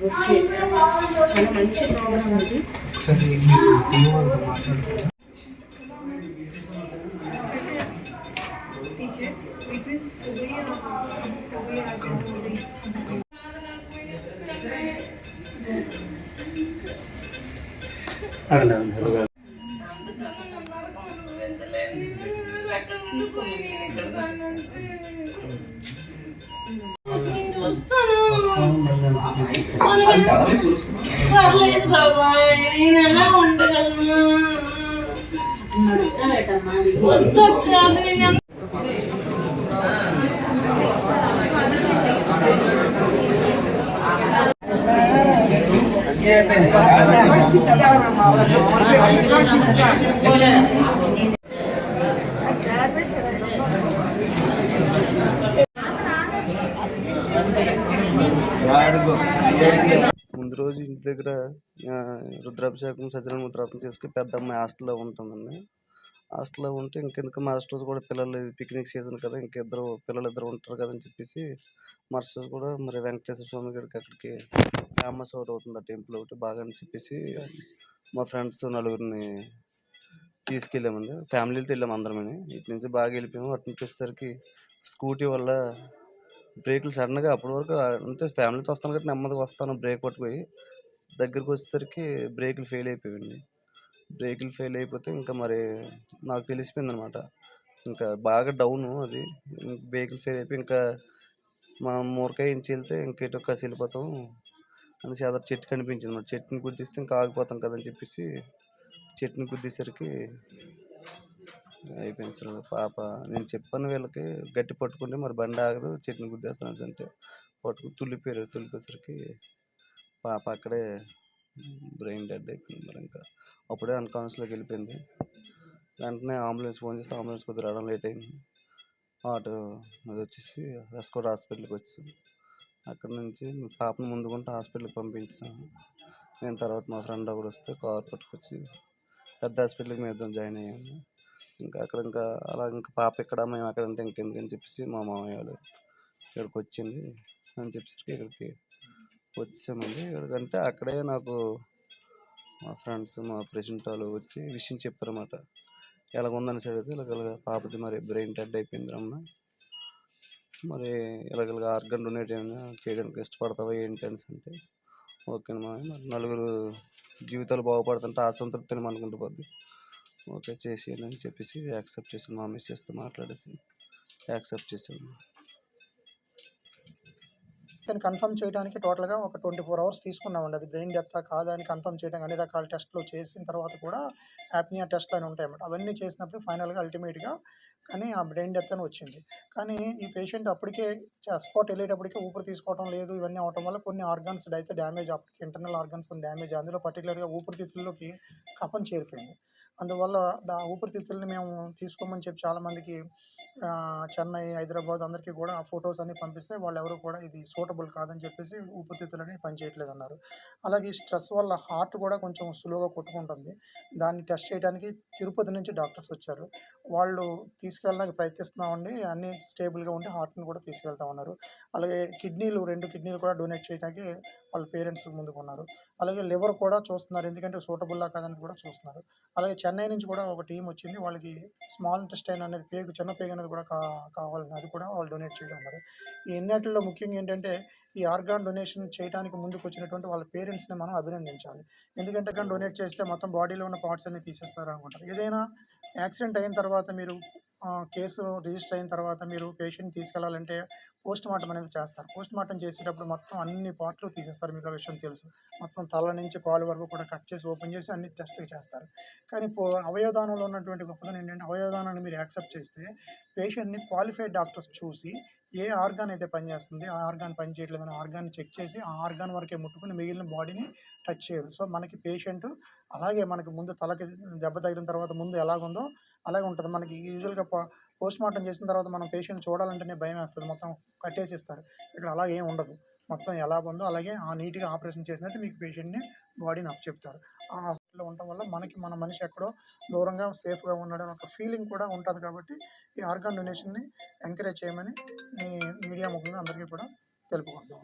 Okay, చాలా మంచి programme ఇది. పర్లేదు బాబాయ్, నేను ఎలా ఉండగలను? ముందు రోజు ఇంటి దగ్గర రుద్రాభిషేకం సత్యనారాయణ చేసుకుని పెద్ద అమ్మాయి హాస్టల్లో ఉంటుందండి. హాస్టల్లో ఉంటే ఇంకెందుకు మరుసటి రోజు కూడా పిల్లలు పిక్నిక్ సీజన్ కదా, పిల్లలు ఇద్దరు ఉంటారు కదా అని చెప్పేసి మరుసటి రోజు కూడా మరి వెంకటేశ్వర స్వామి గడికి అక్కడికి ఫేమస్ ఒకటి అవుతుంది, ఆ టెంపుల్ ఒకటి బాగా అని చెప్పేసి మా ఫ్రెండ్స్ నలుగురిని తీసుకెళ్ళామండి. ఫ్యామిలీతో వెళ్ళాము అందరమని. ఇటు నుంచి బాగా వెళ్ళిపోయాము. అటు నుంచి వచ్చేసరికి స్కూటీ వల్ల బ్రేకులు సడన్గా, అప్పటి వరకు అంటే ఫ్యామిలీతో వస్తాను కాబట్టి నెమ్మదిగా వస్తాను, బ్రేక్ పట్టుకుపోయి దగ్గరికి వచ్చేసరికి బ్రేకులు ఫెయిల్ అయిపోయాయండి. బ్రేకులు ఫెయిల్ అయిపోతే ఇంకా మరి నాకు తెలిసిపోయింది అనమాట, ఇంకా బాగా డౌను అది. బ్రేకులు ఫెయిల్ అయిపోయి ఇంకా మనం మూరకాయ ఇంచి వెళ్తే ఇంకెటో కాసి వెళ్ళిపోతాం అనేసి అదర్ చెట్టు కనిపించింది. మరి చెట్టుని గుద్దిస్తే ఇంకా ఆగిపోతాం కదని చెప్పేసి చెట్టుని గుద్దేసరికి అయిపోయింది సార్. పాప నేను చెప్పాను వీళ్ళకి గట్టి పట్టుకుంటే మరి బండి ఆగదు, చెట్టుని గుద్దేస్తున్నాను అంటే పట్టుకుని తుల్లిపోయేసరికి పాప అక్కడే బ్రెయిన్ డెడ్ అయిపోయింది. మరి ఇంకా అప్పుడే అన్కాన్షియస్లోకి వెళ్ళిపోయింది. వెంటనే అంబులెన్స్ ఫోన్ చేస్తే అంబులెన్స్ కొద్దిగా రావడం లేట్ అయింది. ఆటో అది వచ్చేసి ఎస్కోట్ హాస్పిటల్కి వచ్చేసాను. అక్కడ నుంచి పాపను ముందుకుంటే హాస్పిటల్కి పంపించాను. నేను తర్వాత మా ఫ్రెండ్ ఒకడు వస్తే కార్ పట్టుకొచ్చి పెద్ద హాస్పిటల్కి మేము ఇద్దరం జాయిన్ అయ్యాము. ఇంకా అలా ఇంకా పాప ఇక్కడ మేము అక్కడ అంటే ఇంకెందుకని చెప్పేసి మా మామయ్య వాళ్ళు ఇక్కడికి వచ్చింది అని చెప్పేసి ఇక్కడికి వచ్చామండి. ఇక్కడికంటే అక్కడే నాకు మా ఫ్రెండ్స్ మా ప్రెసిడెంట్ వాళ్ళు వచ్చి విషయం చెప్పారన్నమాట. ఎలాగుందని అడిగితే ఇలాగ పాపది మరి బ్రెయిన్ డెడ్ అయిపోయింది అమ్మ, మరి ఇలాగ ఆర్గన్ డొనేట్ చేయడానికి ఇష్టపడతావా ఏంటి అని అంటే ఓకే మా మరి నలుగురు జీవితాలు బాగుపడుతుంటే ఆ సంతృప్తిని మనకుంటూ పోద్ది, ఓకే చేసేయండి అని చెప్పేసి యాక్సెప్ట్ చేసాను. మా మిస్సెస్తో మాట్లాడేసి యాక్సెప్ట్ చేసాను. దాన్ని కన్ఫర్మ్ చేయడానికి టోటల్గా ఒక 24 అవర్స్ తీసుకున్నామండి. అది బ్రెయిన్ డెత్తా కాదా అని కన్ఫర్మ్ చేయడానికి అన్ని రకాల టెస్టులు చేసిన తర్వాత కూడా యాప్నియా టెస్ట్లు అని ఉంటాయన్నమాట. అవన్నీ చేసినప్పుడు ఫైనల్గా అల్టిమేట్గా కానీ ఆ బ్రెయిన్ డెత్ అని వచ్చింది. కానీ ఈ పేషెంట్ అప్పటికే స్పాట్ వెళ్ళేటప్పటికే ఊపిరి తీసుకోవడం లేదు, ఇవన్నీ అవడం వల్ల కొన్ని ఆర్గాన్స్ అయితే డ్యామేజ్, అప్పటికి ఇంటర్నల్ ఆర్గాన్స్ కొన్ని డ్యామేజ్, అందులో పర్టికులర్గా ఊపిరితిత్తుల్లోకి కఫం చేరిపోయింది. అందువల్ల ఊపిరితిత్తుల్ని మేము తీసుకోమని చెప్పి చాలామందికి చెన్నై, హైదరాబాద్ అందరికీ కూడా ఆ ఫొటోస్ అన్ని పంపిస్తే వాళ్ళు ఎవరు కూడా ఇది సూటబుల్ కాదని చెప్పేసి ఊపిరితిత్తులని పనిచేయట్లేదు అన్నారు. అలాగే స్ట్రెస్ వల్ల హార్ట్ కూడా కొంచెం స్లోగా కొట్టుకుంటుంది. దాన్ని టెస్ట్ చేయడానికి తిరుపతి నుంచి డాక్టర్స్ వచ్చారు. వాళ్ళు తీసుకెళ్ళడానికి ప్రయత్నిస్తున్నామండి, అన్నీ స్టేబుల్గా ఉంటే హార్ట్ని కూడా తీసుకెళ్తా ఉన్నారు. అలాగే 2 కిడ్నీలు కూడా డొనేట్ చేయడానికి వాళ్ళ పేరెంట్స్ ముందుకున్నారు. అలాగే లివర్ కూడా చూస్తున్నారు, ఎందుకంటే సూటబుల్లా కాదని కూడా చూస్తున్నారు. అలాగే చెన్నై నుంచి కూడా ఒక టీం వచ్చింది, వాళ్ళకి స్మాల్ ఇంటెస్టైన్ అనేది చిన్న పేగు అనేది కూడా కావాలని అది కూడా వాళ్ళు డొనేట్ చేయడం అన్నారు. ఈ ఎన్నిటిలో ముఖ్యంగా ఏంటంటే ఈ ఆర్గాన్ డొనేషన్ చేయడానికి ముందుకు వచ్చినటువంటి వాళ్ళ పేరెంట్స్ని మనం అభినందించాలి. ఎందుకంటే కానీ డొనేట్ చేస్తే మొత్తం బాడీలో ఉన్న పార్ట్స్ అన్ని తీసేస్తారు అనుకుంటారు. ఏదైనా యాక్సిడెంట్ అయిన తర్వాత మీరు కేసు రిజిస్టర్ అయిన తర్వాత మీరు పేషెంట్ తీసుకెళ్లాలంటే పోస్ట్ మార్టం అనేది చేస్తారు. పోస్ట్ మార్టం చేసేటప్పుడు మొత్తం అన్ని పార్ట్లు తీసేస్తారు, మీకు ఆ విషయం తెలుసు. మొత్తం తల నుంచి కాలు వరకు కూడా కట్ చేసి ఓపెన్ చేసి అన్ని టెస్ట్ చేస్తారు. కానీ అవయవదానంలో ఉన్నటువంటి గొప్పదనం ఏంటంటే అవయవదానాన్ని మీరు యాక్సెప్ట్ చేస్తే పేషెంట్ని క్వాలిఫైడ్ డాక్టర్స్ చూసి ఏ ఆర్గాన్ అయితే పనిచేస్తుంది, ఆ ఆర్గాన్ పని చేయట్లేదని ఆర్గాన్ని చెక్ చేసి ఆ ఆర్గాన్ వరకే ముట్టుకుని మిగిలిన బాడీని టచ్ చేయరు. సో మనకి పేషెంట్ అలాగే మనకి ముందు తలకి దెబ్బ తగిలిన తర్వాత ముందు ఎలాగుందో అలాగే ఉంటుంది. మనకి యూజువల్గా పోస్ట్ మార్టం చేసిన తర్వాత మనం పేషెంట్ చూడాలంటేనే భయం వేస్తుంది, మొత్తం కట్టేసి ఇస్తారు. ఇక్కడ అలా ఏం ఉండదు, మొత్తం ఎలా ఉందో అలాగే నీట్గా ఆపరేషన్ చేసినట్టు మీకు పేషెంట్ని బాడీని అప్పచెప్తారు. ఆ హాస్పిటల్లో ఉండటం వల్ల మన మనిషి ఎక్కడో దూరంగా సేఫ్గా ఉన్నాడని ఒక ఫీలింగ్ కూడా ఉంటుంది. కాబట్టి ఈ ఆర్గాన్ డొనేషన్ని ఎంకరేజ్ చేయమని మీడియా ముఖంగా అందరికీ కూడా తెలుపుకుంటాం.